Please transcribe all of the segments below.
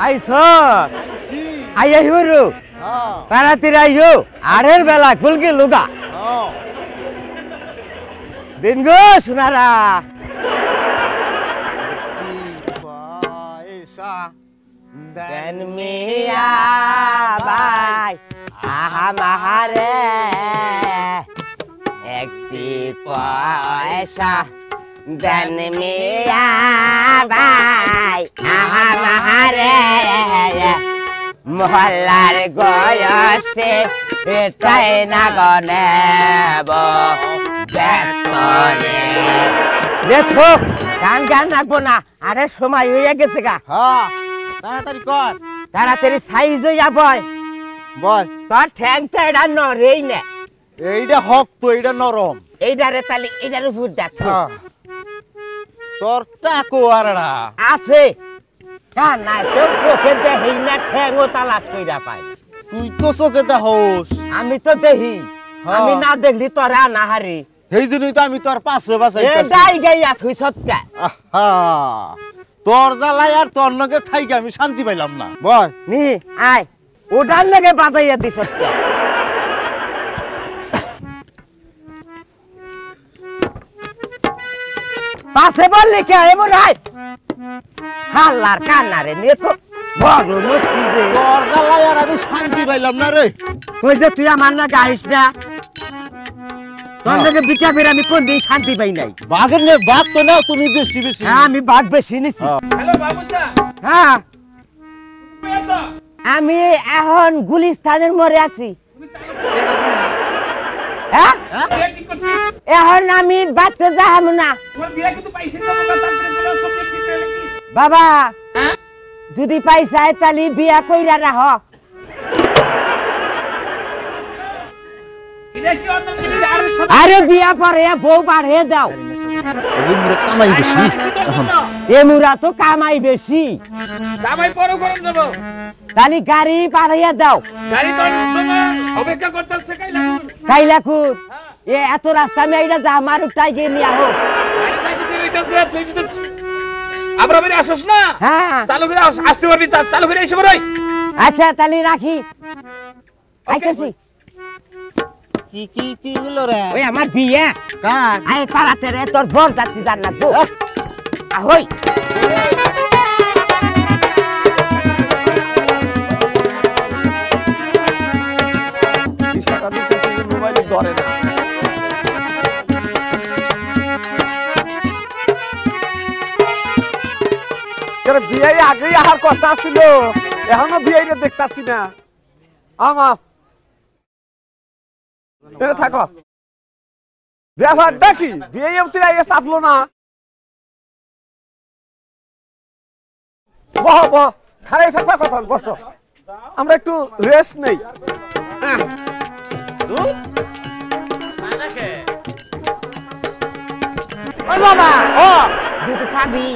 আইছো আইয়া হিরু তাড়াতাড়ি আইও আড়ের বেলা কুলকি লুগা দিন গো সোনারা দেন মিয়া ভাই আহা মাহারে একটি পয়সা দেন মিয়া ভাই আহা মাহারে মহল্লার গয়সে এটাই না গনেব দেখো গান গান রাখবো না আরে সময় হয়ে গেছে গা তাড়াতাড়ি কর তাড়াতাড়ি সাইজ হইয়া বল বল তোর ঠ্যাংটা এটা নরেই না এইটা হক তো এইটা নরম এইটারে তাহলে এইটার উপর দেখো তোর টাকো আরড়া আছে না তোর চোখে দেখি না ঠ্যাংও তালাশ কইরা পাই তুই তো চোখে দেখোস আমি তো দেখি আমি না দেখলি তোরা না হারি সেই জন্যই তো আমি তোর পাশে বাসাই এটাই গাইয়া তুই সৎকা তোর জ্বালাই আর তোর নগে থাইকে আমি শান্তি পাইলাম না বল নি আয় ওটার লগে বাজাইয়া দি সৎকা পাশে বললি কে এমন আয় হাল্লার কান্নারে নিয়ে তো বড় মুশকিল রে তোর জ্বালাই আর আমি শান্তি পাইলাম না রে কই যে তুই আমার না গাইস না তোর লগে বিটা বের আমি কোন দিন শান্তি পাই নাই বাঘের নে বাঘ তো নাও তুমি বেশি বেশি হ্যাঁ আমি বাঘ বেশি নিছি হ্যালো বাবুসা হ্যাঁ তুমি আছো আমি এখন গুলিস্তানের মোড়ে আছি হ্যাঁ বিয়ে ঠিক করছি এখন আমি বাড়তে যাবো না তোমার বিয়ে কিন্তু পাইছি তো বাবা তারপরে বলো সব ঠিক হয়ে গেছে বাবা হ্যাঁ যদি পাইছাই তালি বিয়া কইরা রাখ এটা কি অন্য ছেলে আর সব আরে বিয়া পরে বউ বাড়িয়ে দাও এই মুরে কামাই বেশি এ মুরা তো কামাই বেশি দামাই পরো করন যাব তালি গাড়ি পাঠাইয়া দাও গাড়ি তো জন্য অপেক্ষা করতেছে কাইলাকুর এ এত রাস্তা আমি আইরা যা আমার উঠাই গিয়ে নিয়ে আহো তুই যদি আমরা বেরিয়ে আসছ না হ্যাঁ চালু করে আসতে পারবি চালু করে এসে বড়ই আচ্ছা তালি রাখি আইতেছি কি কি কি হলো রে ওই আমার বিয়ে কার আয় তাড়াতাড়ি তোর বর যাচ্ছি জান লাগবো আহই মোবাইলে ধরে না বিয়ে আগেই আহার কথা ছিল এখনো বিয়ে দেখতাছি না আমার থাকো ব্যাপারটা কি বিয়ে চাপলো না বহ বহ খারাই থাকবা কথা বসো আমরা একটু রেস্ট নেই ওই বাবা দুধ খাবি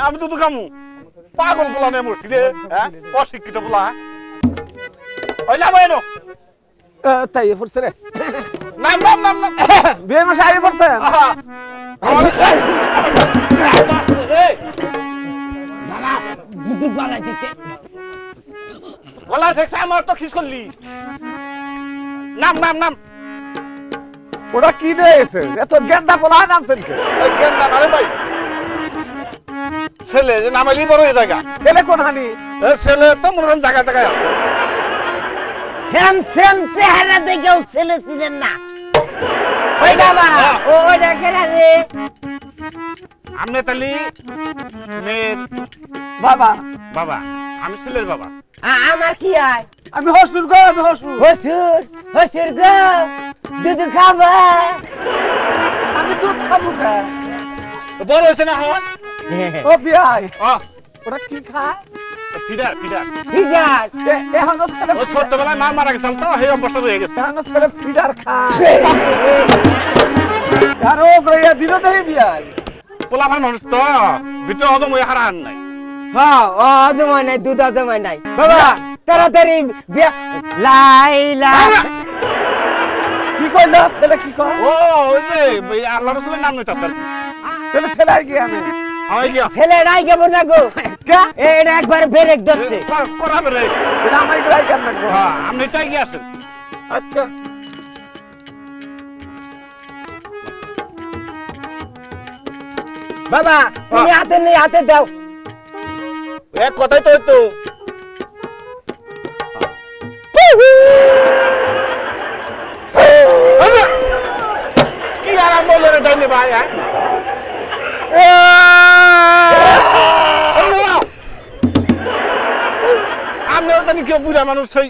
আমি তো কামু পাগল বলা নেই মরছি রে অশিক্ষিত বলা ওইলাম এনো তাই পড়ছে রে নাম নাম নাম নাম বিয়ে মাসে আগে পড়ছে বাবা দুধ গলা দিতে গলা ঠেকছে আমার তো খিস করলি নাম নাম নাম ওটা কি দিয়েছে এত গেন্দা বলা নামছেন কে গেন্দা না রে ভাই ছেলে যে নামাইলি বড় এই জায়গা ছেলে কোন হানি ছেলে তো মনে হয় জায়গায় জায়গায় আছে হেম সেম চেহারা দেখেও ছেলে ছিলেন না ওই বাবা ওই দেখে রে আমনে তালি মেয়ের বাবা বাবা আমি ছেলের বাবা আমার কি হয় আমি হসুর গো আমি হসুর হসুর হসুর গো দুধ খাবা আমি দুধ খাবো খা বড় হয়েছে না হওয়া ও বিয়াই ওটা কি খায় ফিডার ফিডার ফিডার এখন ছেলে ও ছোটবেলায় মা মারা গেছিল তো সেই অবস্থা হয়ে গেছে এখন ছেলে ফিডার খায় আর ও গ্রহিয়া দিল দেই বিয়াই পোলাপান মানুষ তো ভিতরে হজম হয়ে হারান নাই হ্যাঁ অজমাই নাই দুধ অজমাই নাই বাবা তাড়াতাড়ি লাইলা কি কইলো ছেলে কি কয় ও ওই যে আল্লাহ রাসূলের নাম নিতে ছেলে ছেলে আই গিয়া আমি আই গিয়া ছেলে নাই কেমন না গো কে এটা একবার ব্রেক ধরছে করাবে রে এটা আমার গ্রাই কেন না হ্যাঁ আপনি তাই গিয়ে আসেন আচ্ছা বাবা তুমি হাতে নেই হাতে দাও এক কথাই তো হইতো কি আরাম বললো রে ডাইনে ভাই হ্যাঁ আমিও জানি কেউ বুড়া মানুষ সেই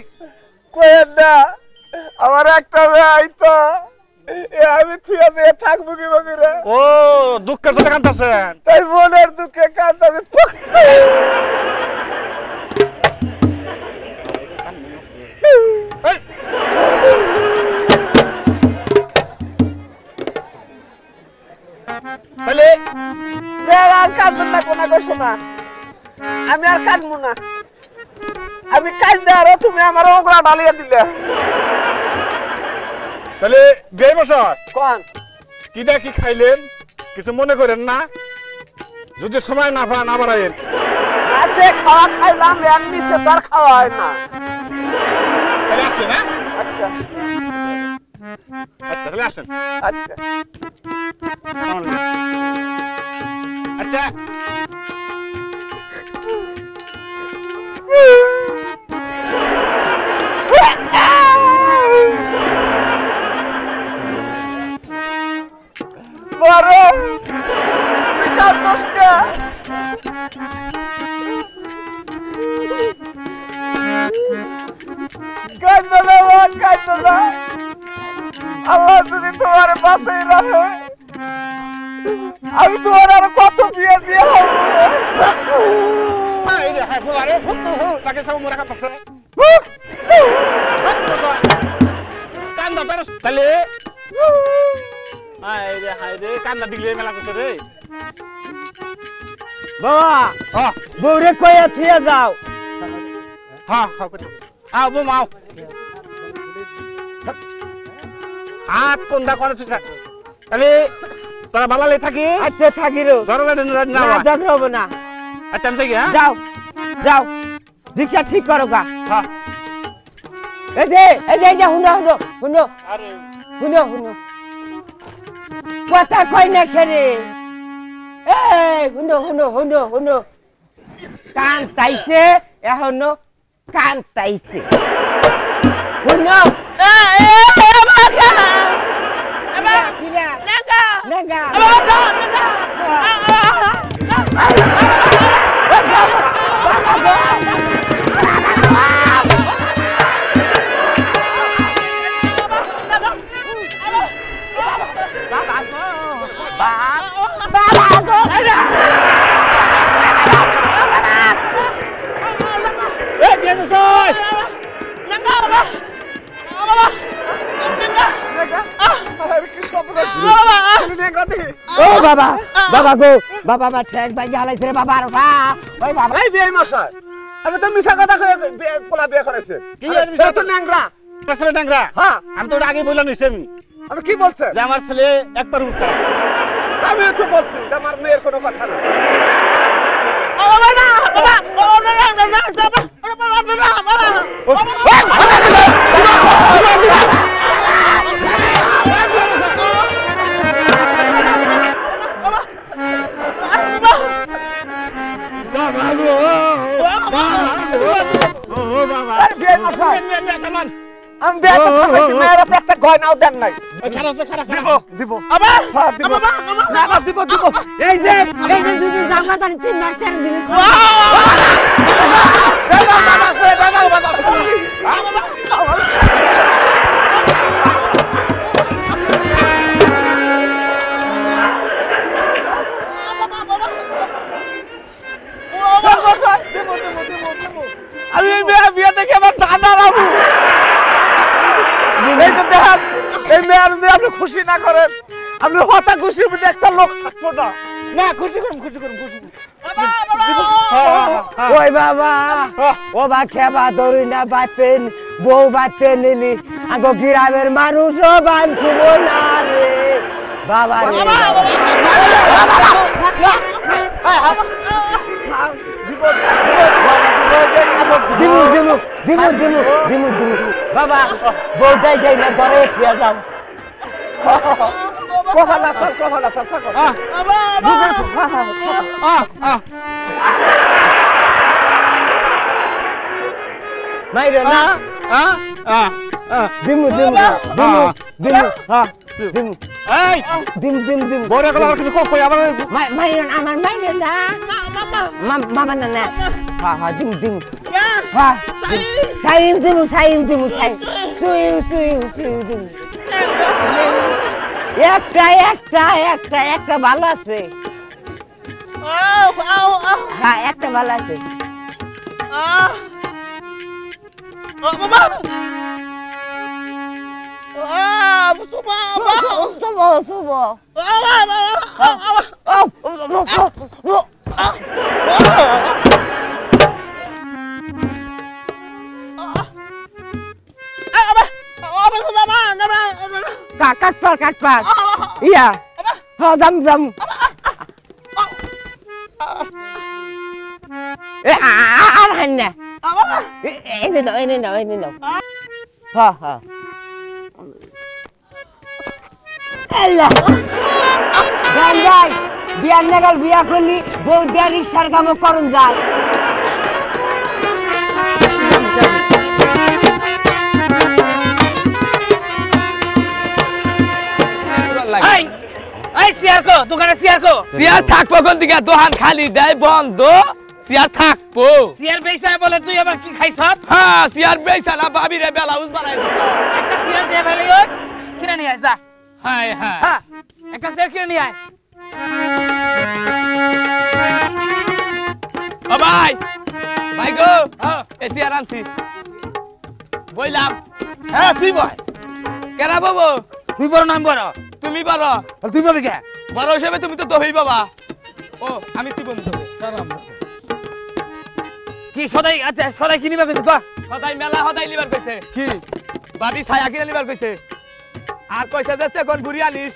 কোয়েন না আমার একটা ভাই তো আমি থিয়া দিয়ে থাকবো কি বগিরা ও দুঃখের সাথে কাঁদতেছেন তাই মনের দুঃখে কাঁদতে তাহলে আর কাঁদবেন না কোনা কষ্ট না আমি আর কাঁদবো না আমি কাঁদতে আরো তুমি আমার ওগুলা ঢালিয়ে দিলে তাহলে বিয়ে বছর কোন কি কি খাইলেন কিছু মনে করেন না যদি সময় না পান আবার আইন রাতে খাওয়া খাইলাম এর নিচে তো আর খাওয়া হয় না তাহলে আসেন হ্যাঁ আচ্ছা আচ্ছা তাহলে আসেন আচ্ছা আচ্ছা বড় কান্দোস কে কান্দো না কান্দো না আল্লাহ যদি তোমার বাঁচাই রাখে আমি তোমার আর কত বিয়ে দিয়ে এই রে হ্যাঁ বলারে তাকে সব মোরা কাছে কান্দা বের তাহলে হাই রে কান্দা দিলে মেলা করতে রে বাবা হ্যাঁ বউরে কইয়া থিয়া যাও হ্যাঁ হ্যাঁ আও বউ মাও হাত কোনটা করে তুই তাহলে তোরা বালালে থাকি আচ্ছা থাকিরো জরুরি না না ঝগড়া হবে না আচ্ছা আমি যাই হ্যাঁ যাও যাও রিক্সা ঠিক করো গা হ্যাঁ এই যে হুনো আরে হুনো কথা কই না খেরে এই হুনো কান তাইছে এখনো কান তাইছে হুনো নাগা ও বাবা বাবা গো বাবা ঠ্যাং ভাই হালাইছে রে বাবা রে ওই বাবা এই বিয়ে মশাই আমি তো মিছা কথা কয়ে পোলা বিয়ে করেছে কি ছেলে তো ন্যাংরা ছেলে ডাংরা হ্যাঁ আমি তো আগে বললাম নিছি আমি কি বলছে যে আমার ছেলে একবার উঠা আমি তো বলছি যে আমার মেয়ের কোনো কথা না আমি বিয়ে করতে মেয়েরা তো একটা গয়নাও দেন নাই দিব দিব এই যে যদি জামাতার 3 মাস টাকা দিবি আমি বিয়ে দেখে আমার দাদা রাবু এই যে দেখেন এই মেয়ের যদি আপনি খুশি না করেন আপনি হতা খুশি একটা লোক থাকবো না না খুশি করুন ওই বাবা ও বা খেবা ধরি না বাতেন বউ বাতে নিলি আগো গ্রামের মানুষও বাঁধব না রে বাবা রে দিমু দিমু দিমু দিমু দিমু দিমু বাবা বউটাই যাই না ধরে খেয়ে যাও কফালা চল থাকো মাইরে না দিমু দিমু দিমু দিমু হ্যাঁ দিমু এই দিম দিম দিম বড় গলা কিছু কই আবার মাইরে আমার মাইরে না মামা না না হ্যাঁ হ্যাঁ দিমু দিমু হ্যাঁ সাইম দিমু সাইম দিমু একটা ভালো আছে হ্যাঁ একটা ভালো আছে কাট পার ইয়া হ্যাঁ যাম আর হান না এনে নাও হ্যাঁ আল্লাহ বিয়ার নাগাল বিয়া করলি বউ দেয়া রিক্সার কামও করুন যায় চেয়ার থাকবো কোন দিকে দোকান খালি দেয় বন্ধ চেয়ার থাকবো চেয়ার বেচা বলে তুই আবার কি খাইছ হ্যাঁ চেয়ার বেচা না ভাবি রে ব্লাউজ বানাই দিছ একটা চেয়ার যে ফেলে কিনে নিয়ে আয় যা হ্যাঁ হ্যাঁ একটা চেয়ার কিনে নিয়ে আয় ও ভাই গো এই চেয়ার আনছি বইলাম হ্যাঁ তুই বল কেরা বাবু তুই বড় নাম বড় তুমি বলো তুই বলবি কে বড় হিসেবে তুমি তো দহি বাবা ও আমি তুই বন্ধু কি সদাই কিনিবা কইছ ক সদাই মেলা সদাই লিবার কইছে কি বাবি ছায়া কিনে লিবার কইছে আর কইছে যে কোন ঘুরি আনিস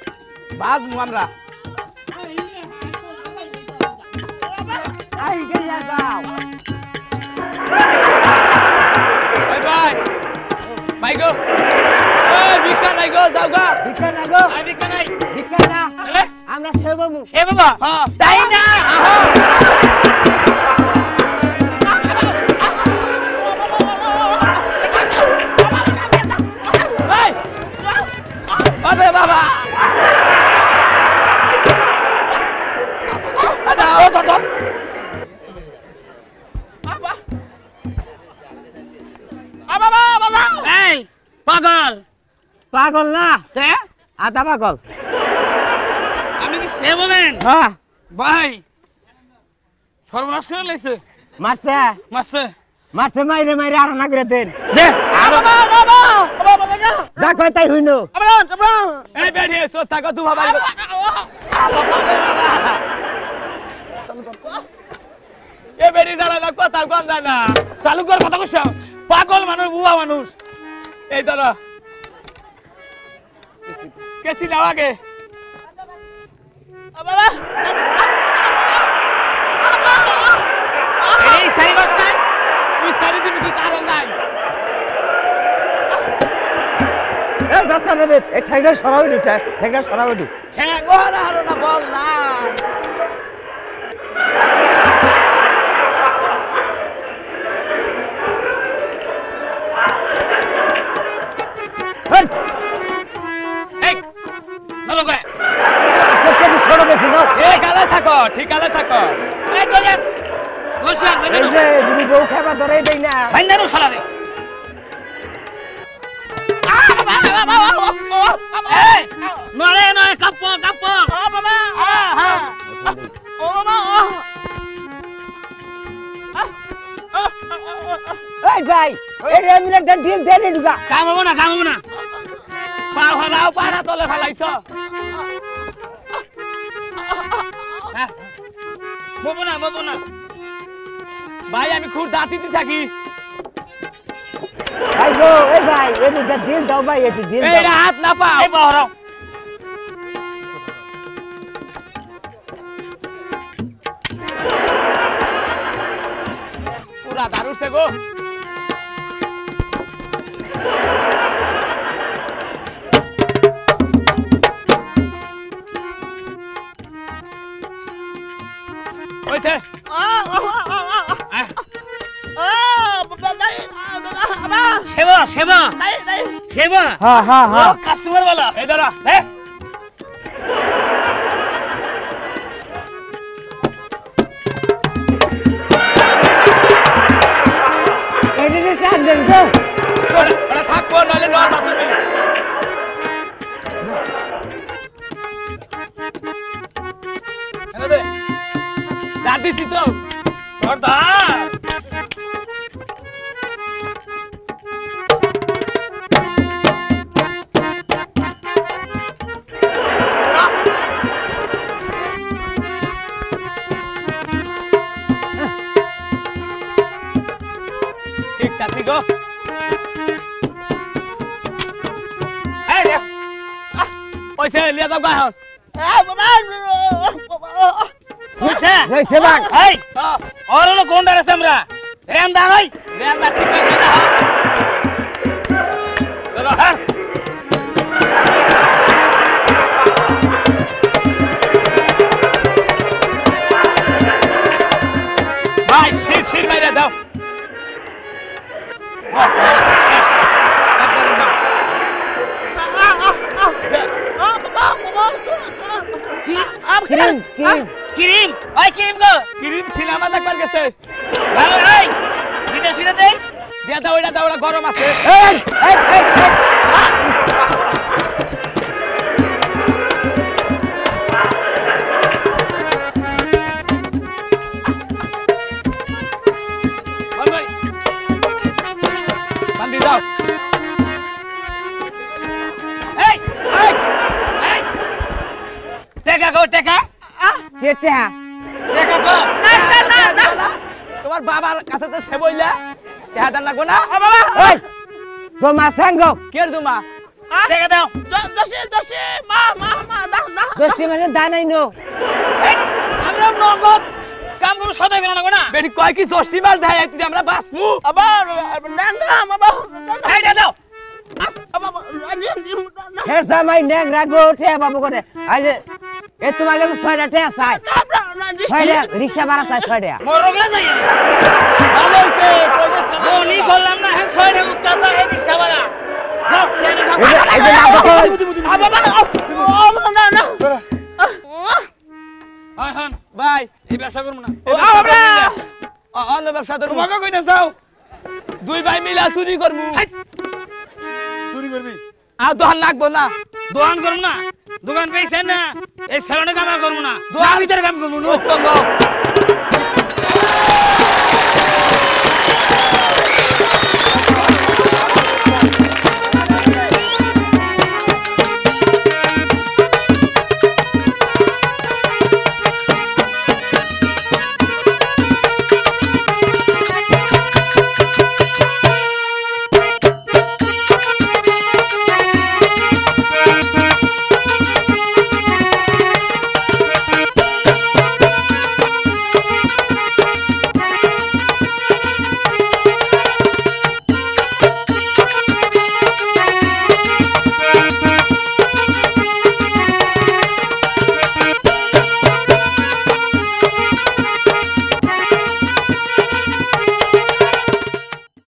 বাজমু আমরা ভাই গো ভিক্ষা নাই গো যাও গা ভিক্ষা না গো ভিক্ষা নাই ভিক্ষা না আমরা সেবাবু এ বাবা হ্যাঁ তাই না আরে বাবা এই পাগল পাগল না আধা পাগল আমি কি সে বলেন হ্যাঁ ভাই সর্বনাশ করে লাইছে মারছে মারছে মাইরে আর না করে দেন দে যা কয় তাই হইনো এই বেড়ি এসো থাকো তু বাবা এ বেড়ি দাঁড়া না কথা কোন যায় না চালু কর কথা কইছ পাগল মানুষ বুবা মানুষ এই ধরো কেসি দাও আগে এই সারি গছ নাই বিস্তারি দিবি কি কারণ নাই এই বাচ্চা নেবে এই ঠেকটা সরাবে দি ঠ্যাং ওহারা হারো না বল না এই নলো গে ঠিকালে থাকো এই গজা গোসা এই যে যদি বউ খাবার ধরে দেই না ভাইনা নো শালা রে এই নরে নয় কাপ্পো বাবা হ্যাঁ ও বাবা এই ভাই এই এমনিটা ডিল দেনে ঢুকা কামবো না পা হলাও পাড়া তলে ফেলাইছ ববো না ভাই আমি খুব দাঁতিতে থাকি ভাই গো এই ভাই এটা ডিল দাও ভাই এটা ডিল দাও এইটা হাত না পাও এই বহরাও দারু সে গো ওইছে সেবা সেবা সেবা হ্যাঁ হ্যাঁ হ্যাঁ কাস্টমার वाला এই দাঁড়া এদিকে টান দেন তো ওরা থাকবো নাহলে নর বাথরুমে এনে দাঁত দিছি তো তোর দাঁত ঠিক আছে গো এই রে ওইছে লিয়া দাও গা হন বুঝছে রইছে বাট এই আর হলো কোনটা রে আমরা রেম দা ভাই রেল না ঠিক করে দাও দাদা হ্যাঁ ভাই শির শির মাইরা দাও ক্রিম ক্রিম ক্রিম ওই ক্রিম গো ক্রিম সিনেমা দেখবার গেছে ভালো এই বিদেশি না দেই দিয়া দাও ওটা গরম আছে এই এই এই ভাই বান্দি দাও এই এই এই টাকা গো টাকা কেটা টাকা গো তোমার বাবার কাছে তো সে বইলা টাকা দেন লাগবো না ওই তোমা সঙ্গ কে তোমা টাকা দাও দশে মা দাও দোস্তি মানে দানাই নো এই আমরা নগদ কাম করব সদাই গেল না গো না বেটি কয় কি 10টি মাল দেয় তুই আমরা বাসমু আবার নাঙ্গা বাবা এই দাও হে জামাই নেক রাগো উঠে বাবু করে আজ এ তোমার কাছে 6টা টাকা চাই 6টা রিকশা ভাড়া চাই 6টা মরগে যাই ভালো হইছে কইবে বনি করলাম না হ্যাঁ 6 টাকা উত্তাসা এই রিস্কা বালা যাও টেনে যাও এই যে না বাবা না হ্যাঁ হ্যাঁ ভাই এই ব্যবসা করব না অন্য ব্যবসা ধরবো তোমাকে কই না যাও দুই ভাই মিলা চুরি করবো চুরি করবি আর দোকান লাগবো না দোকান করব না দোকান পেয়েছেন না এই সেলুনে কাম করব না দোকান ভিতরে কাম করব না উত্তম